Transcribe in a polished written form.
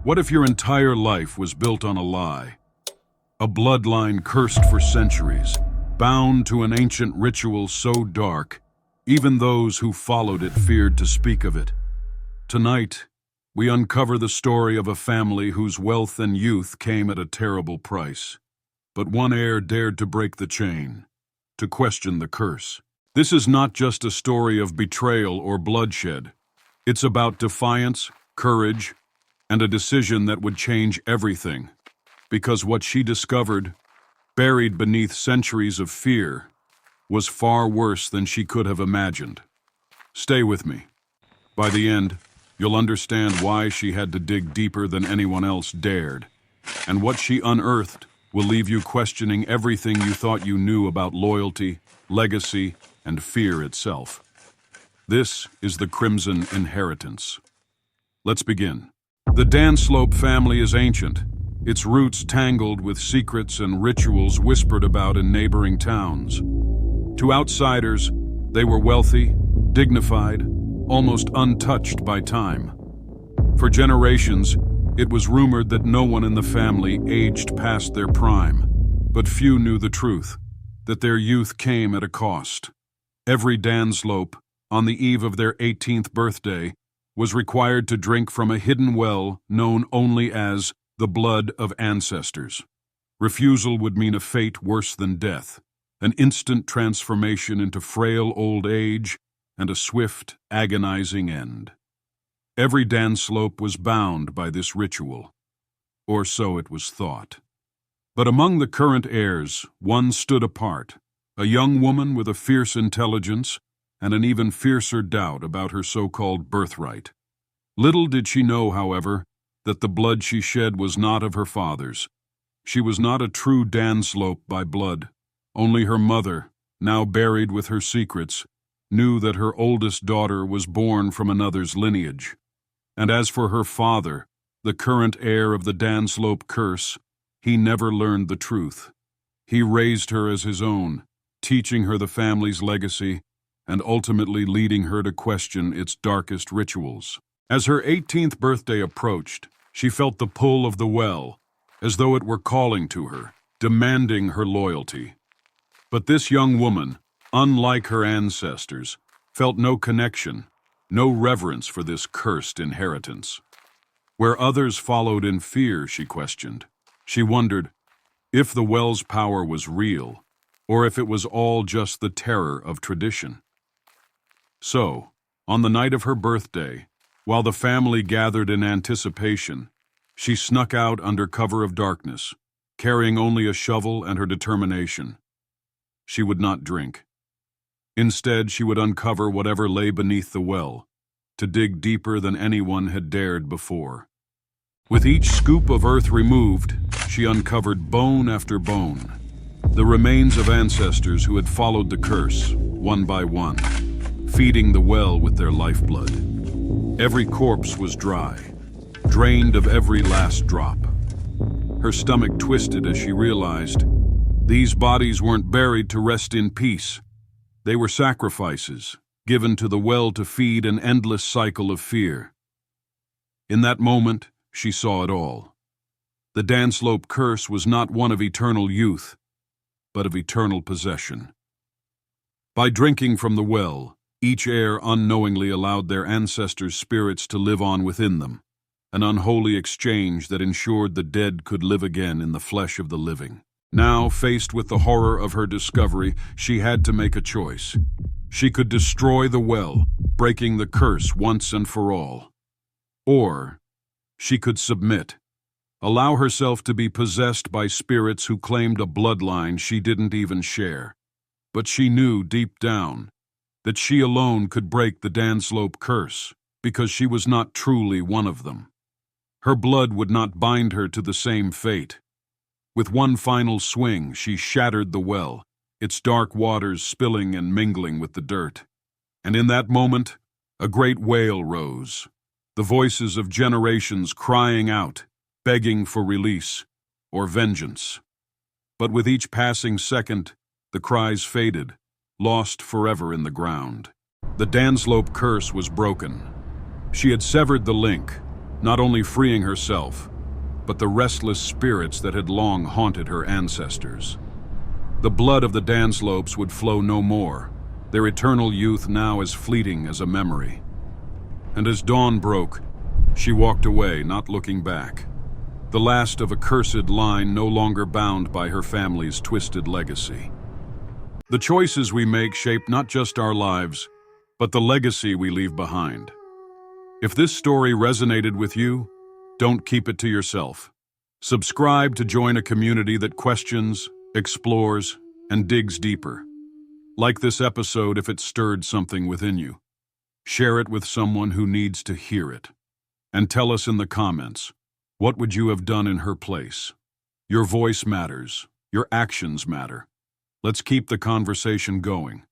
What if your entire life was built on a lie? A bloodline cursed for centuries, bound to an ancient ritual so dark, even those who followed it feared to speak of it. Tonight, we uncover the story of a family whose wealth and youth came at a terrible price. But one heir dared to break the chain, to question the curse. This is not just a story of betrayal or bloodshed. It's about defiance, courage, and a decision that would change everything. Because what she discovered, buried beneath centuries of fear, was far worse than she could have imagined. Stay with me. By the end, you'll understand why she had to dig deeper than anyone else dared, and what she unearthed will leave you questioning everything you thought you knew about loyalty, legacy, and fear itself. This is the Crimson Inheritance. Let's begin. The Danslope family is ancient, its roots tangled with secrets and rituals whispered about in neighboring towns. To outsiders, they were wealthy, dignified, almost untouched by time. For generations, it was rumored that no one in the family aged past their prime, but few knew the truth, that their youth came at a cost. Every Danslope, on the eve of their 18th birthday, was required to drink from a hidden well known only as the blood of ancestors. Refusal would mean a fate worse than death, an instant transformation into frail old age, and a swift, agonizing end. Every Danslope was bound by this ritual, or so it was thought. But among the current heirs, one stood apart, a young woman with a fierce intelligence and an even fiercer doubt about her so-called birthright. Little did she know, however, that the blood she shed was not of her father's. She was not a true Danslope by blood. Only her mother, now buried with her secrets, knew that her oldest daughter was born from another's lineage. And as for her father, the current heir of the Danslope curse, he never learned the truth. He raised her as his own, teaching her the family's legacy and ultimately leading her to question its darkest rituals. As her 18th birthday approached, she felt the pull of the well, as though it were calling to her, demanding her loyalty. But this young woman, unlike her ancestors, felt no connection, no reverence for this cursed inheritance. Where others followed in fear, she questioned. She wondered if the well's power was real, or if it was all just the terror of tradition. So, on the night of her birthday, while the family gathered in anticipation, she snuck out under cover of darkness, carrying only a shovel and her determination. She would not drink. Instead, she would uncover whatever lay beneath the well, to dig deeper than anyone had dared before. With each scoop of earth removed, she uncovered bone after bone, the remains of ancestors who had followed the curse, one by one, feeding the well with their lifeblood. Every corpse was dry, drained of every last drop. Her stomach twisted as she realized these bodies weren't buried to rest in peace. They were sacrifices, given to the well to feed an endless cycle of fear. In that moment, she saw it all. The Danslope curse was not one of eternal youth, but of eternal possession. By drinking from the well, each heir unknowingly allowed their ancestors' spirits to live on within them, an unholy exchange that ensured the dead could live again in the flesh of the living. Now, faced with the horror of her discovery, she had to make a choice. She could destroy the well, breaking the curse once and for all. Or she could submit, allow herself to be possessed by spirits who claimed a bloodline she didn't even share. But she knew deep down that she alone could break the Danslope curse, because she was not truly one of them. Her blood would not bind her to the same fate. With one final swing, she shattered the well, its dark waters spilling and mingling with the dirt. And in that moment, a great wail rose, the voices of generations crying out, begging for release or vengeance. But with each passing second, the cries faded, lost forever in the ground. The Danslope curse was broken. She had severed the link, not only freeing herself, but the restless spirits that had long haunted her ancestors. The blood of the Danslopes would flow no more, their eternal youth now as fleeting as a memory. And as dawn broke, she walked away, not looking back. The last of a cursed line no longer bound by her family's twisted legacy. The choices we make shape not just our lives, but the legacy we leave behind. If this story resonated with you, don't keep it to yourself. Subscribe to join a community that questions, explores, and digs deeper. Like this episode if it stirred something within you. Share it with someone who needs to hear it. And tell us in the comments, what would you have done in her place? Your voice matters. Your actions matter. Let's keep the conversation going.